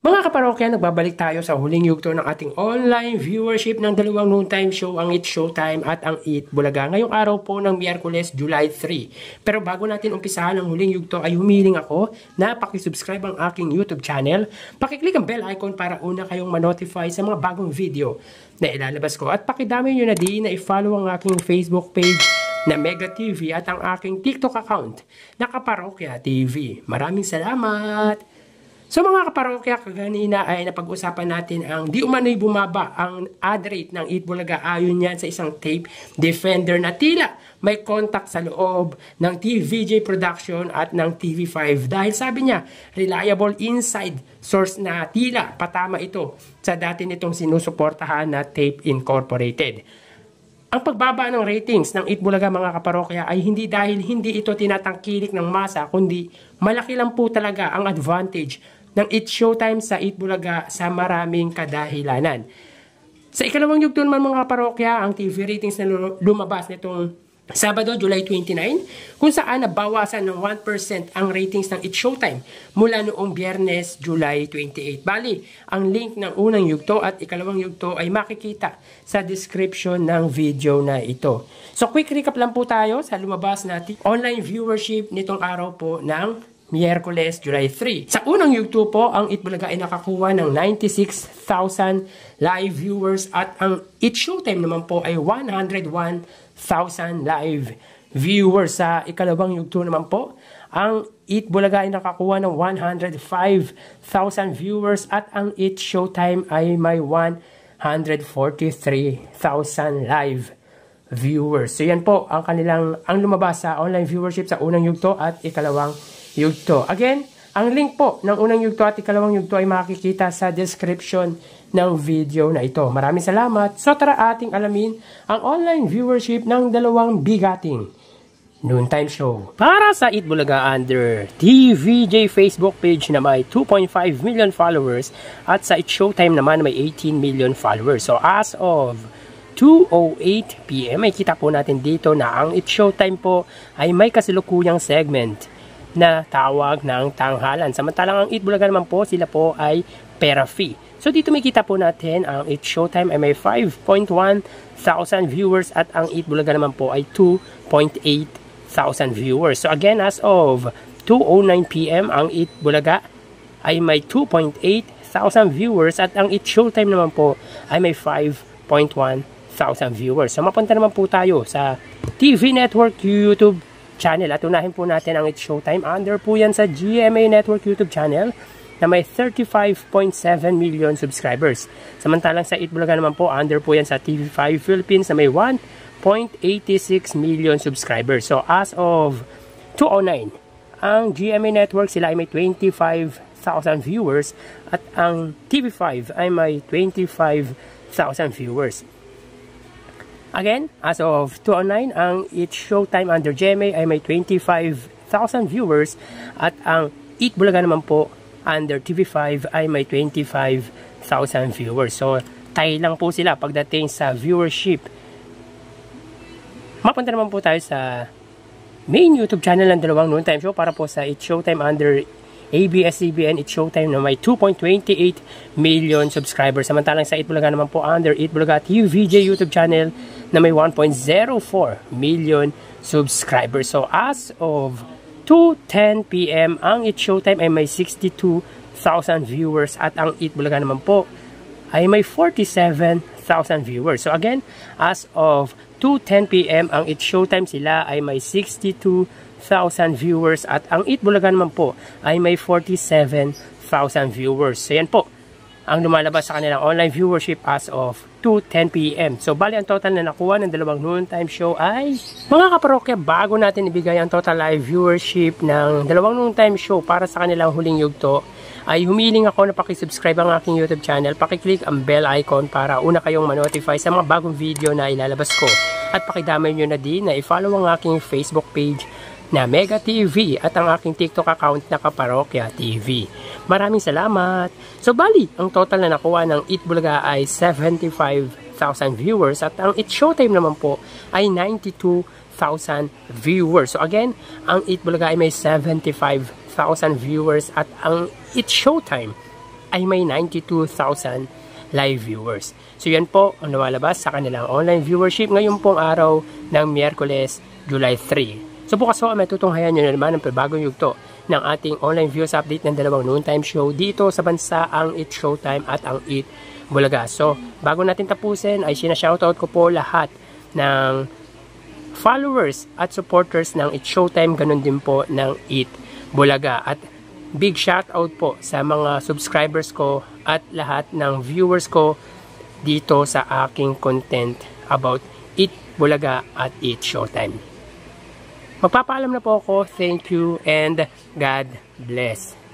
Mga kaparokya, nagbabalik tayo sa huling yugto ng ating online viewership ng dalawang noontime show, ang It's Showtime at ang Eat Bulaga. Ngayong araw po ng Miyerkules, July 3. Pero bago natin umpisahan ang huling yugto ay humiling ako na pakisubscribe ang aking YouTube channel. Pakiclick ang bell icon para una kayong manotify sa mga bagong video na ilalabas ko. At pakidami nyo na din na i-follow ang aking Facebook page na Mega TV at ang aking TikTok account na Kaparokya TV. Maraming salamat! So mga kaparokya, kaganina ay napag-usapan natin ang di umano'y bumaba ang ad rate ng Eat Bulaga ayon yan sa isang tape defender na tila may contact sa loob ng TVJ Production at ng TV5 dahil sabi niya, reliable inside source na tila patama ito sa dati nitong sinusuportahan na Tape Incorporated. Ang pagbaba ng ratings ng Eat Bulaga mga kaparokya ay hindi dahil hindi ito tinatangkilik ng masa kundi malaki lang po talaga ang advantage ng It's Showtime sa Eat Bulaga sa maraming kadahilanan. Sa ikalawang yugto naman mga kaparokya, ang TV ratings na lumabas nitong Sabado, July 29, kung saan nabawasan ng 1% ang ratings ng It's Showtime mula noong Biyernes, July 28. Bali, ang link ng unang yugto at ikalawang yugto ay makikita sa description ng video na ito. So quick recap lang po tayo sa lumabas natin online viewership nitong araw po ng Miyerkules, July 3. Sa unang yugto po, ang Eat Bulaga ay nakakuha ng 96,000 live viewers at ang It's Showtime naman po ay 101,000 live viewers. Sa ikalawang yugto naman po, ang Eat Bulaga ay nakakuha ng 105,000 viewers at ang It's Showtime ay may 143,000 live viewers. So yan po ang lumabas sa online viewership sa unang yugto at ikalawang yugto. Again, ang link po ng unang yugto at ikalawang yugto ay makikita sa description ng video na ito. Maraming salamat. So tara ating alamin ang online viewership ng dalawang bigating noontime show. Para sa Eat Bulaga under TVJ Facebook page na may 2.5 million followers at sa It's Showtime naman may 18 million followers. So as of 2:08 PM ay kita po natin dito na ang It's Showtime po ay may kasalukuyang segment na tawag ng tanghalan. Samantalang ang Eat Bulaga naman po, sila po ay pera fee. So dito may kita po natin ang It's Showtime ay may 5.1 thousand viewers at ang Eat Bulaga naman po ay 2.8 thousand viewers. So again, as of 2:09 PM, ang Eat Bulaga ay may 2.8 thousand viewers at ang It's Showtime naman po ay may 5.1 thousand viewers. So mapunta naman po tayo sa TV Network YouTube channel at unahin po natin ang It's Showtime. Under po yan sa GMA Network YouTube channel na may 35.7 million subscribers. Samantalang sa Eat Bulaga naman po, under po yan sa TV5 Philippines na may 1.86 million subscribers. So as of 2:09, ang GMA Network sila ay may 25,000 viewers at ang TV5 ay may 25,000 viewers. Again, as of 2:09, ang It's Showtime under GMA ay may 25,000 viewers at ang Eat Bulaga naman po under TV5 ay may 25,000 viewers. So, tayo lang po sila pagdating sa viewership. Mapunta naman po tayo sa main YouTube channel ng dalawang noontime show para po sa It's Showtime under ABS-CBN It's Showtime na may 2.28 million subscribers. Samantalang sa Eat Bulaga naman po under Eat Bulaga TVJ YouTube channel na may 1.04 million subscribers. So as of 2:10 PM, ang It's Showtime ay may 62,000 viewers at ang Eat Bulaga naman po ay may 47,000 viewers. So again, as of 2:10 PM, ang It's Showtime sila ay may 62,000 viewers at ang Eat Bulaga naman po ay may 47,000 viewers. So yan po ang lumalabas sa kanilang online viewership as of 2:10 PM. So bali ang total na nakuha ng dalawang noontime show ay mga kaparokya, bago natin ibigay ang total live viewership ng dalawang noontime show para sa kanilang huling yugto, ay humiling ako na pakisubscribe ang aking YouTube channel, pakiclick ang bell icon para una kayong manotify sa mga bagong video na ilalabas ko. At pakidamay nyo na din na i-follow ang aking Facebook page na Mega TV at ang aking TikTok account na Kaparokya TV. Maraming salamat! So bali, ang total na nakuha ng Eat Bulaga ay 75,000 viewers at ang It's Showtime naman po ay 92,000 viewers. So again, ang Eat Bulaga ay may 75,000 viewers at ang It's Showtime ay may 92,000 live viewers. So yan po ang lumalabas sa kanilang online viewership ngayon pong araw ng Miyerkules, July 3. So bukas po may tutunghayan nyo na naman ang bagong yugto ng ating online views update ng dalawang noontime show dito sa bansa, ang It Showtime at ang It Bulaga. So bago natin tapusin ay sinashoutout ko po lahat ng followers at supporters ng It Showtime, ganun din po ng It Bulaga. At big shoutout po sa mga subscribers ko at lahat ng viewers ko dito sa aking content about It Bulaga at It Showtime. Magpapaalam na po ako. Thank you and God bless.